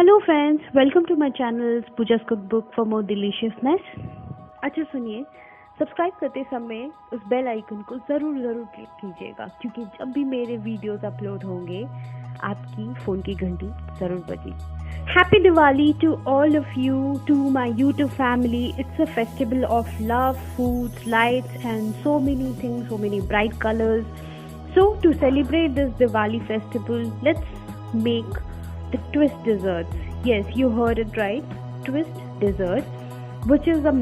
Hello friends, welcome to my channel Pooja's cookbook for more deliciousness. अच्छा सुनिए, subscribe करते समय उस बेल आइकन को ज़रूर क्लिक कीजिएगा, क्योंकि जब भी मेरे वीडियोस अपलोड होंगे आपकी फ़ोन की घंटी ज़रूर बजेगी। Happy Diwali to all of you, to my YouTube family. It's a festival of love, foods, lights and so many things, so many bright colors. So to celebrate this Diwali festival, let's make the twist desserts. Yes, you heard it right. Twist desserts, which is a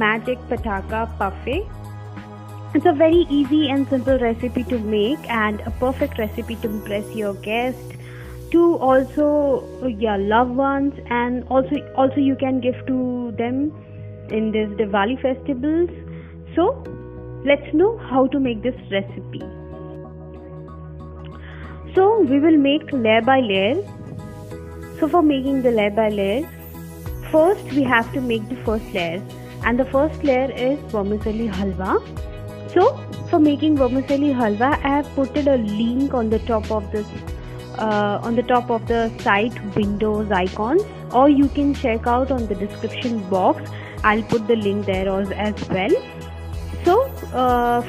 magic pataka parfait. It's a very easy and simple recipe to make and a perfect recipe to impress your guests, to also your loved ones, and also you can give to them in this Diwali festivals. So let's know how to make this recipe. So we will make layer by layer. So for making the layer by layer, first we have to make the first layer, and the first layer is vermicelli halwa. So for making vermicelli halwa, I have put a link on the top of this site windows icons, or you can check out on the description box. I'll put the link there as well. So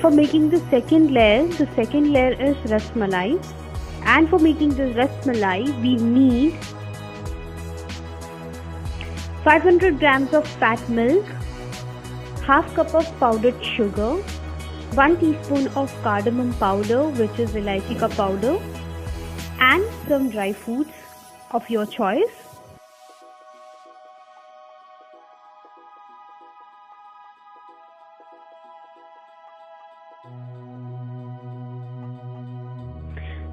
for making the second layer is rasmalai, and for making this rasmalai we need 500 grams of fat milk, half cup of powdered sugar, 1 teaspoon of cardamom powder, which is elaichi ka powder, and some dry fruits of your choice.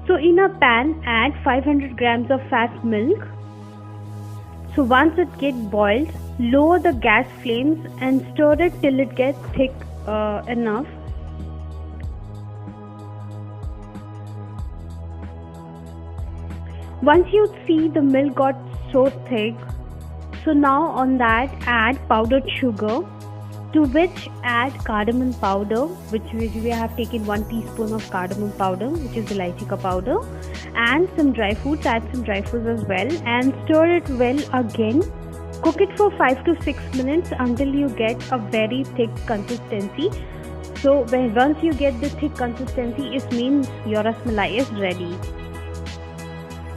So in a pan, add 500 grams of fat milk. So once it gets boiled, lower the gas flames and stir it till it gets thick enough. Once you see the milk got so thick, so now on that add powdered sugar, to which add cardamom powder, which we have taken 1 teaspoon of cardamom powder, which is elaichi ka powder, and some dry fruits. Add some dry fruits as well and stir it well again. Cook it for 5 to 6 minutes until you get a very thick consistency. So once you get the thick consistency, it means your rasmalai is ready.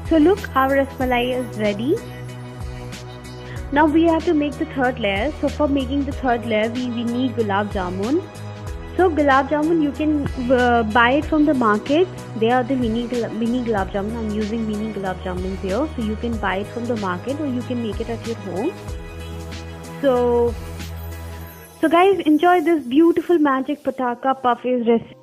So look, our rasmalai is ready. Now we have to make the third layer. So for making the third layer, we need gulab jamun. So gulab jamun, you can buy it from the market. They are the mini gulab jamun. I'm using mini gulab jamuns here. So you can buy it from the market, or you can make it at your home. So guys, enjoy this beautiful magic pataka parfait recipe.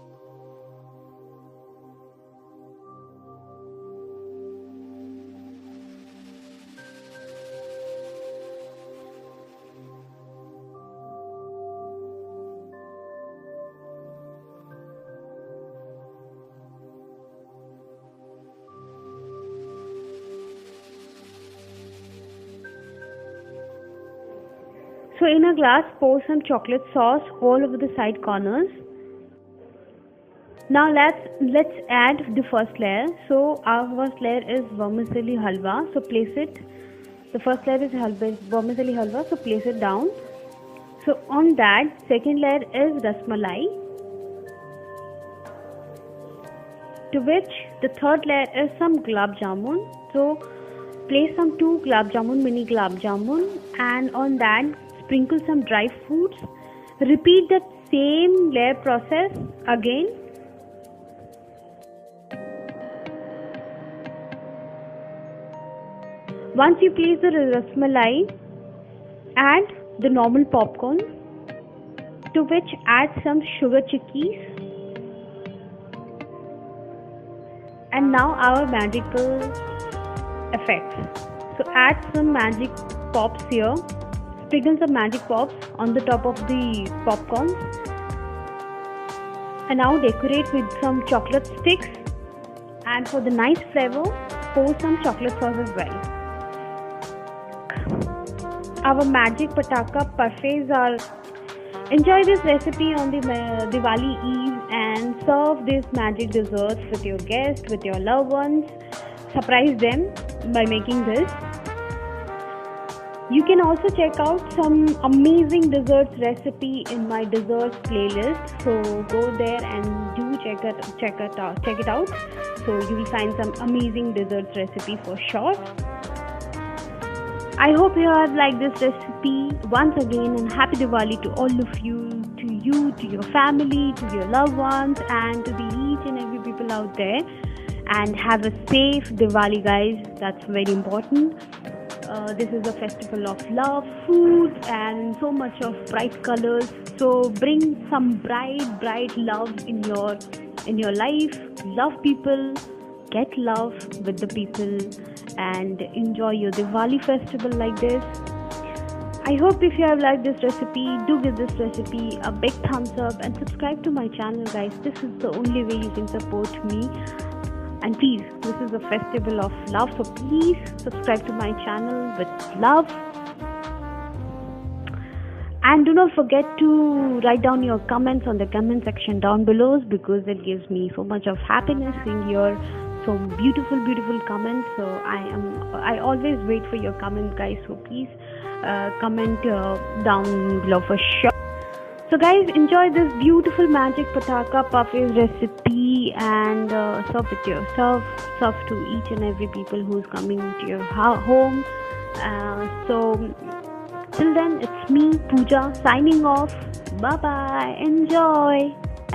So in a glass, pour some chocolate sauce all over the side corners. Now let's add the first layer. So our first layer is vermicelli halwa. So place it. The first layer is vermicelli halwa. So place it down. So on that, second layer is rasmalai, to which the third layer is some gulab jamun. So place some 2 mini gulab jamun, and on that sprinkle some dry fruits. Repeat that same layer process again. Once you place the rasmalai, add the normal popcorn, to which add some sugar chikkis. And now our magical effects. So add some magic pops here. Sprinkle some magic pops on the top of the popcorn, and now decorate with some chocolate sticks, and for the nice flavor, pour some chocolate sauce as well. Our magic pataka parfaits are. Enjoy this recipe on the Diwali Eve and serve these magic desserts with your guests, with your loved ones. Surprise them by making this. You can also check out some amazing desserts recipe in my desserts playlist. So go there and do check it out. So you will find some amazing desserts recipe for sure. I hope you have liked this recipe. Once again, and happy Diwali to all of you, to your family, to your loved ones, and to the each and every people out there. And have a safe Diwali, guys. That's very important. This is a festival of love, food, and so much of bright colors. So bring some bright love in your life. Love people, get love with the people, and enjoy your Diwali festival like this. I hope if you have liked this recipe, do give this recipe a big thumbs up and subscribe to my channel, guys. This is the only way you can support me. And please, this is a festival of love, so please subscribe to my channel with love. And do not forget to write down your comments on the comment section down below, because it gives me so much of happiness seeing your so beautiful comments. So I always wait for your comments, guys. So please comment down below for sure. So guys, enjoy this beautiful magic pataka puffs recipe and serve to each and every people who's coming to your home. So till then, it's me, Pooja, signing off. Bye bye. Enjoy.